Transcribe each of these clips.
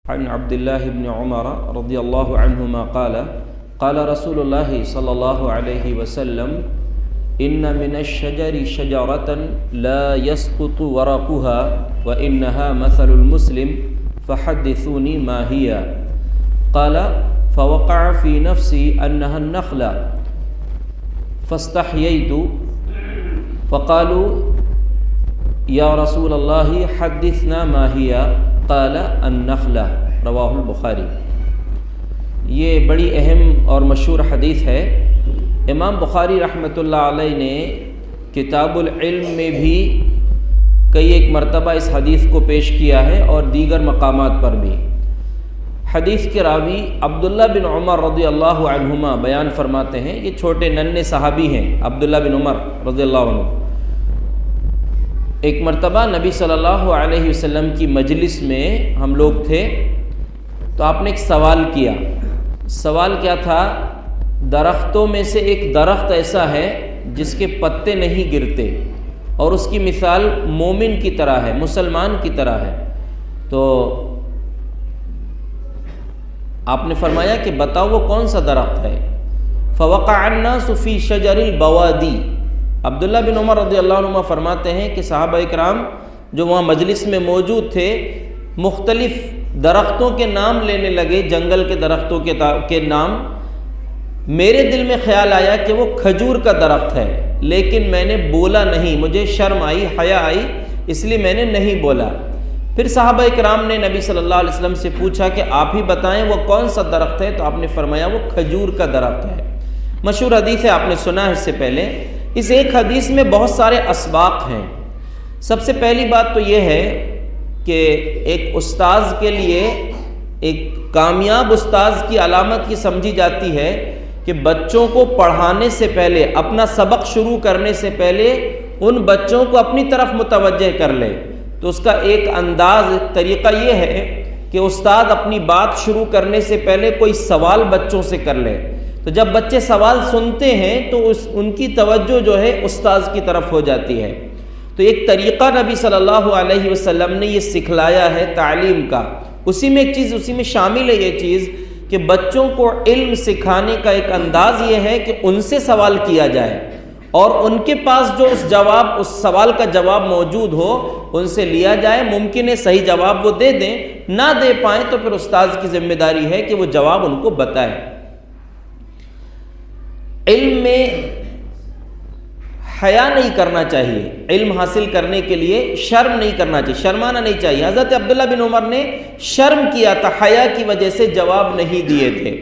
عن عبد الله بن عمر رضي الله عنهما قال قال رسول الله صلى الله عليه وسلم إن من الشجر شجرة لا يسقط ورقها وإنها مثل المسلم فحدثوني ما هي قال فوقع في نفسي أنها النخلة فاستحييت فقالوا یا رسول اللہ حدثنا ما ہی قال النخلہ رواہ البخاری۔ یہ بڑی اہم اور مشہور حدیث ہے۔ امام بخاری رحمۃ اللہ علیہ نے کتاب العلم میں بھی کئی ایک مرتبہ اس حدیث کو پیش کیا ہے اور دیگر مقامات پر بھی۔ حدیث کے راوی عبداللہ بن عمر رضی اللہ عنہما بیان فرماتے ہیں، یہ چھوٹے ننھے صحابی ہیں عبداللہ بن عمر رضی اللہ عنہ۔ ایک مرتبہ نبی صلی اللہ علیہ وسلم کی مجلس میں ہم لوگ تھے تو آپ نے ایک سوال کیا۔ سوال کیا تھا؟ درختوں میں سے ایک درخت ایسا ہے جس کے پتے نہیں گرتے اور اس کی مثال مومن کی طرح ہے، مسلمان کی طرح ہے۔ تو آپ نے فرمایا کہ بتاؤ وہ کون سا درخت ہے؟ فوقع الناس فی شجر البوادی۔ عبداللہ بن عمر رضی اللہ عنہ فرماتے ہیں کہ صحابہ اکرام جو وہاں مجلس میں موجود تھے مختلف درختوں کے نام لینے لگے، جنگل کے درختوں کے نام۔ میرے دل میں خیال آیا کہ وہ کھجور کا درخت ہے، لیکن میں نے بولا نہیں، مجھے شرم آئی، حیا آئی، اس لیے میں نے نہیں بولا۔ پھر صحابہ اکرام نے نبی صلی اللہ علیہ وسلم سے پوچھا کہ آپ ہی بتائیں وہ کون سا درخت ہے، تو آپ نے فرمایا وہ کھجور کا درخت ہے۔ مشہور حدیث ہے، آپ نے سنا ہے اس سے پہلے۔ اس ایک حدیث میں بہت سارے اسباق ہیں۔ سب سے پہلی بات تو یہ ہے کہ ایک استاذ کے لیے، ایک کامیاب استاذ کی علامت یہ سمجھی جاتی ہے کہ بچوں کو پڑھانے سے پہلے، اپنا سبق شروع کرنے سے پہلے ان بچوں کو اپنی طرف متوجہ کر لے۔ تو اس کا ایک انداز، طریقہ یہ ہے کہ استاد اپنی بات شروع کرنے سے پہلے کوئی سوال بچوں سے کر لے۔ تو جب بچے سوال سنتے ہیں تو ان کی توجہ جو ہے استاذ کی طرف ہو جاتی ہے۔ تو ایک طریقہ نبی صلی اللہ علیہ وسلم نے یہ سکھلایا ہے تعلیم کا۔ اسی میں ایک چیز، اسی میں شامل ہے یہ چیز کہ بچوں کو علم سکھانے کا ایک انداز یہ ہے کہ ان سے سوال کیا جائے اور ان کے پاس جو اس سوال کا جواب موجود ہو ان سے لیا جائے۔ ممکن ہے صحیح جواب وہ دے دیں، نہ دے پائیں تو پھر استاذ کی ذمہ داری ہے کہ وہ جواب ان کو بتائے۔ علم میں حیا نہیں کرنا چاہیے، علم حاصل کرنے کے لیے شرم نہیں کرنا چاہیے، شرمانا نہیں چاہیے۔ حضرت عبداللہ بن عمر نے شرم کیا تھا، حیا کی وجہ سے جواب نہیں دیے تھے۔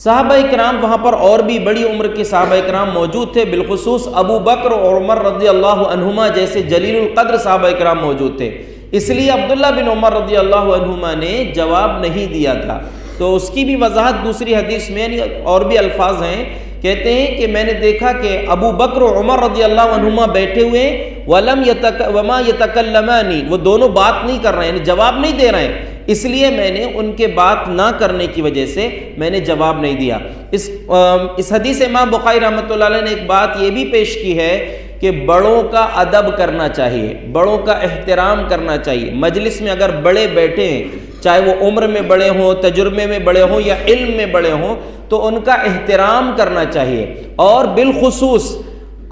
صحابہ اکرام وہاں پر اور بھی بڑی عمر کے صحابہ اکرام موجود تھے، بالخصوص ابو بکر اور عمر رضی اللہ عنہما جیسے جلیل القدر صحابہ اکرام موجود تھے، اس لیے عبداللہ بن عمر رضی اللہ عنہما نے جواب نہیں دیا تھا۔ تو اس کی بھی وضاحت دوسری حدیث میں یعنی اور بھی الفاظ ہیں، کہتے ہیں کہ میں نے دیکھا کہ ابو بکر و عمر رضی اللہ عنہما بیٹھے ہوئے وما یتکلمان، وہ دونوں بات نہیں کر رہے ہیں، یعنی جواب نہیں دے رہے ہیں، اس لیے میں نے ان کے بات نہ کرنے کی وجہ سے میں نے جواب نہیں دیا۔ اس حدیث امام بخاری رحمۃ اللہ علیہ نے ایک بات یہ بھی پیش کی ہے کہ بڑوں کا ادب کرنا چاہیے، بڑوں کا احترام کرنا چاہیے۔ مجلس میں اگر بڑے بیٹھے ہیں، چاہے وہ عمر میں بڑے ہوں، تجربے میں بڑے ہوں یا علم میں بڑے ہوں، تو ان کا احترام کرنا چاہیے۔ اور بالخصوص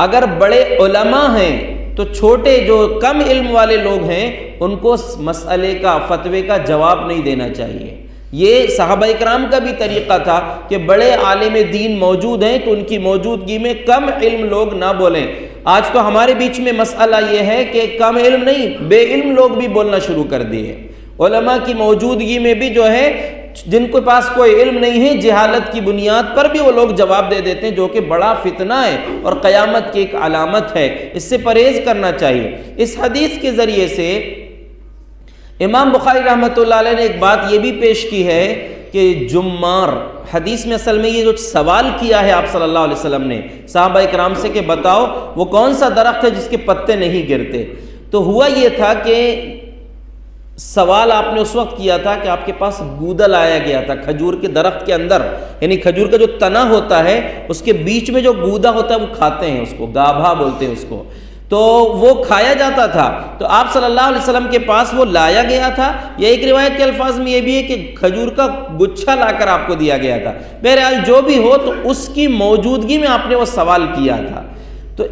اگر بڑے علماء ہیں تو چھوٹے جو کم علم والے لوگ ہیں ان کو مسئلے کا، فتوے کا جواب نہیں دینا چاہیے۔ یہ صحابہ اکرام کا بھی طریقہ تھا کہ بڑے عالم دین موجود ہیں تو ان کی موجودگی میں کم علم لوگ نہ بولیں۔ آج تو ہمارے بیچ میں مسئلہ یہ ہے کہ کم علم نہیں، بے علم لوگ بھی بولنا شروع کر دیے۔ علماء کی موجودگی میں بھی جو ہے جن کے پاس کوئی علم نہیں ہے، جہالت کی بنیاد پر بھی وہ لوگ جواب دے دیتے ہیں، جو کہ بڑا فتنہ ہے اور قیامت کی ایک علامت ہے۔ اس سے پرہیز کرنا چاہیے۔ اس حدیث کے ذریعے سے امام بخاری رحمۃ اللہ علیہ نے ایک بات یہ بھی پیش کی ہے کہ جمار، حدیث میں اصل میں یہ جو سوال کیا ہے آپ صلی اللہ علیہ وسلم نے صحابہ اکرام سے کہ بتاؤ وہ کون سا درخت ہے جس کے پتے نہیں گرتے، تو ہوا یہ تھا کہ سوال آپ نے اس وقت کیا تھا کہ آپ کے پاس گودا لایا گیا تھا کھجور کے درخت کے اندر، یعنی کھجور کا جو تنا ہوتا ہے اس کے بیچ میں جو گودا ہوتا ہے وہ کھاتے ہیں، اس کو گابھا بولتے ہیں اس کو۔ تو وہ کھایا جاتا تھا، تو آپ صلی اللہ علیہ وسلم کے پاس وہ لایا گیا تھا، یا ایک روایت کے الفاظ میں یہ بھی ہے کہ کھجور کا گچھا لا کر آپ کو دیا گیا تھا، بہرحال جو بھی ہو تو اس کی موجودگی میں آپ نے وہ سوال کیا تھا۔ تو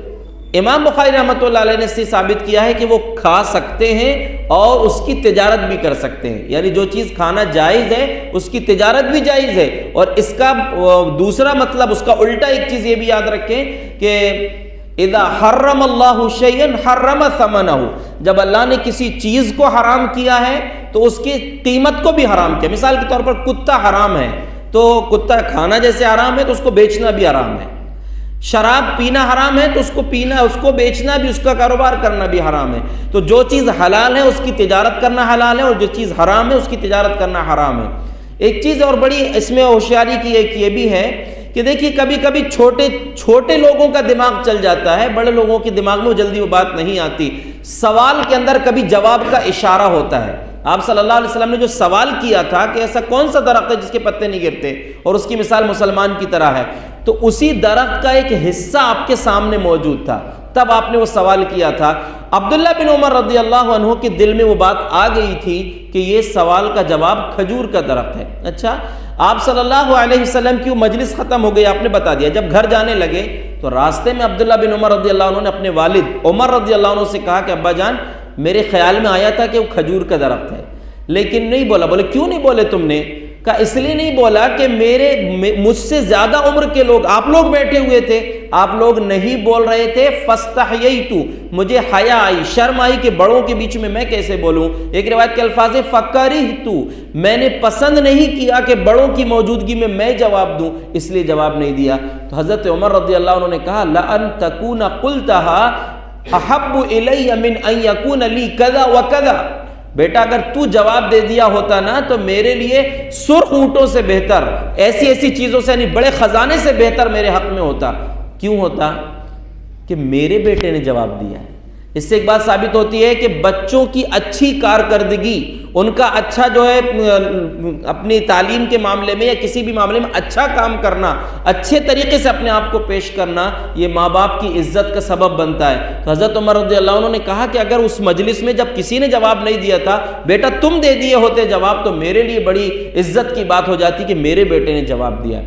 امام بخاری رحمۃ اللہ علیہ نے اس سے ثابت کیا ہے کہ وہ کھا سکتے ہیں اور اس کی تجارت بھی کر سکتے ہیں، یعنی جو چیز کھانا جائز ہے اس کی تجارت بھی جائز ہے۔ اور اس کا دوسرا مطلب، اس کا الٹا ایک چیز یہ بھی یاد رکھیں کہ اذا حرم اللہ شیئا حرم ثمنہ، جب اللہ نے کسی چیز کو حرام کیا ہے تو اس کی قیمت کو بھی حرام کیا۔ مثال کے طور پر کتا حرام ہے تو کتا کھانا جیسے حرام ہے تو اس کو بیچنا بھی حرام ہے، شراب پینا حرام ہے تو اس کو پینا، اس کو بیچنا بھی، اس کا کاروبار کرنا بھی حرام ہے۔ تو جو چیز حلال ہے اس کی تجارت کرنا حلال ہے، اور جو چیز حرام ہے اس کی تجارت کرنا حرام ہے۔ ایک چیز اور بڑی اس میں ہوشیاری کی ایک یہ بھی ہے کہ دیکھیے کبھی کبھی چھوٹے لوگوں کا دماغ چل جاتا ہے، بڑے لوگوں کے دماغ میں جلدی وہ بات نہیں آتی۔ سوال کے اندر کبھی جواب کا اشارہ ہوتا ہے۔ آپ صلی اللہ علیہ وسلم نے جو سوال کیا تھا کہ ایسا کون سا درخت ہے جس کے پتے نہیں گرتے اور اس کی مثال مسلمان کی طرح ہے، تو اسی درخت کا ایک حصہ آپ کے سامنے موجود تھا، تب آپ نے وہ سوال کیا تھا۔ عبداللہ بن عمر رضی اللہ عنہ کے دل میں وہ بات آ گئی تھی کہ یہ سوال کا جواب کھجور کا درخت ہے۔ اچھا، آپ صلی اللہ علیہ وسلم کی مجلس ختم ہو گئی، آپ نے بتا دیا۔ جب گھر جانے لگے تو راستے میں عبداللہ بن عمر رضی اللہ عنہ نے اپنے والد عمر رضی اللہ عنہ سے کہا کہ ابا جان، میرے خیال میں آیا تھا کہ وہ کھجور کا درخت ہے، لیکن نہیں بولا۔ بولے کیوں نہیں بولے تم نے؟ کہا اس لیے نہیں بولا کہ مجھ سے زیادہ عمر کے لوگ، آپ لوگ بیٹھے ہوئے تھے، آپ لوگ نہیں بول رہے تھے، فاستحییت، مجھے حیا آئی، شرم آئی کہ بڑوں کے بیچ میں کیسے بولوں۔ ایک روایت کے الفاظ ہے فکرہت، میں نے پسند نہیں کیا کہ بڑوں کی موجودگی میں جواب دوں، اس لیے جواب نہیں دیا۔ تو حضرت عمر رضی اللہ عنہ نے کہا لأن تکون قلتها احب الی من ان یکون لی کذا وکذا، بیٹا اگر تو جواب دے دیا ہوتا نا تو میرے لیے سرخ اونٹوں سے بہتر، ایسی چیزوں سے، یعنی بڑے خزانے سے بہتر میرے حق میں ہوتا۔ کیوں ہوتا؟ کہ میرے بیٹے نے جواب دیا ہے۔ اس سے ایک بات ثابت ہوتی ہے کہ بچوں کی اچھی کارکردگی، ان کا اچھا جو ہے اپنی تعلیم کے معاملے میں یا کسی بھی معاملے میں اچھا کام کرنا، اچھے طریقے سے اپنے آپ کو پیش کرنا، یہ ماں باپ کی عزت کا سبب بنتا ہے۔ تو حضرت عمر رضی اللہ عنہ نے کہا کہ اگر اس مجلس میں جب کسی نے جواب نہیں دیا تھا، بیٹا تم دے دیے ہوتے جواب، تو میرے لیے بڑی عزت کی بات ہو جاتی کہ میرے بیٹے نے جواب دیا۔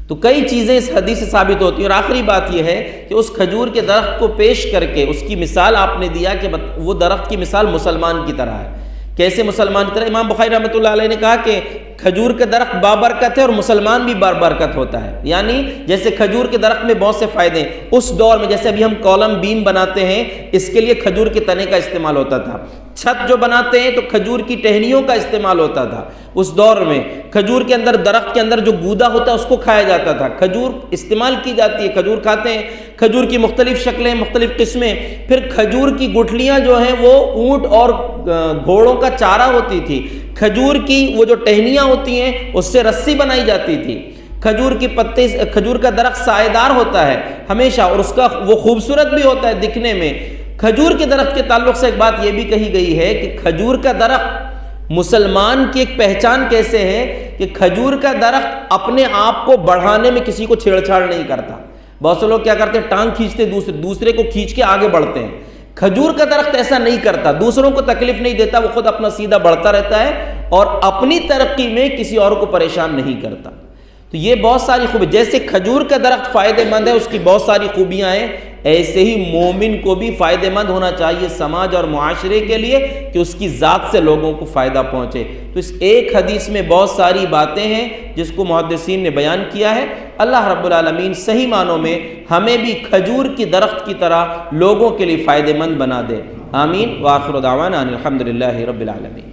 تو کئی چیزیں اس حدیث سے ثابت ہوتی ہیں، اور آخری بات یہ ہے کہ اس کھجور کے درخت کو پیش کر کے اس کی مثال آپ نے دیا کہ وہ درخت کی مثال مسلمان کی طرح ہے۔ کیسے مسلمان کی طرح؟ امام بخاری رحمۃ اللہ علیہ نے کہا کہ کھجور کا درخت بابرکت ہے اور مسلمان بھی بابرکت ہوتا ہے، یعنی جیسے کھجور کے درخت میں بہت سے فائدے ہیں۔ اس دور میں جیسے ابھی ہم کالم بیم بناتے ہیں، اس کے لیے کھجور کے تنے کا استعمال ہوتا تھا۔ چھت جو بناتے ہیں تو کھجور کی ٹہنیوں کا استعمال ہوتا تھا۔ اس دور میں کھجور کے اندر، درخت کے اندر جو گودا ہوتا ہے اس کو کھایا جاتا تھا۔ کھجور استعمال کی جاتی ہے، کھجور کھاتے ہیں۔ کھجور کی مختلف شکلیں، مختلف قسمیں۔ پھر کھجور کی گٹھلیاں جو ہیں وہ اونٹ اور گھوڑوں کا چارہ ہوتی تھی۔ کھجور کی وہ جو ٹہنیاں ہوتی ہیں اس سے رسی بنائی جاتی تھی۔ کھجور کی پتے، کھجور کا درخت سائے دار ہوتا ہے ہمیشہ، اور اس کا وہ خوبصورت بھی ہوتا ہے دکھنے میں۔ کھجور کے درخت کے تعلق سے ایک بات یہ بھی کہی گئی ہے کہ کھجور کا درخت مسلمان کی ایک پہچان کیسے ہے کہ کھجور کا درخت اپنے آپ کو بڑھانے میں کسی کو چھیڑ چھاڑ نہیں کرتا۔ بہت سے لوگ کیا کرتے ہیں، ٹانگ کھینچتے، دوسرے کو کھینچ کے آگے بڑھتے ہیں۔ کھجور کا درخت ایسا نہیں کرتا، دوسروں کو تکلیف نہیں دیتا، وہ خود اپنا سیدھا بڑھتا رہتا ہے اور اپنی ترقی میں کسی اور کو پریشان نہیں کرتا۔ تو یہ بہت ساری خوبی، جیسے کھجور کا درخت فائدہ مند ہے، اس کی بہت ساری خوبیاں ہیں، ایسے ہی مومن کو بھی فائدہ مند ہونا چاہیے سماج اور معاشرے کے لیے کہ اس کی ذات سے لوگوں کو فائدہ پہنچے۔ تو اس ایک حدیث میں بہت ساری باتیں ہیں جس کو محدثین نے بیان کیا ہے۔ اللہ رب العالمین صحیح معنوں میں ہمیں بھی کھجور کی درخت کی طرح لوگوں کے لیے فائدہ مند بنا دے۔ آمین۔ وآخر دعوانا ان الحمد للہ رب العالمین۔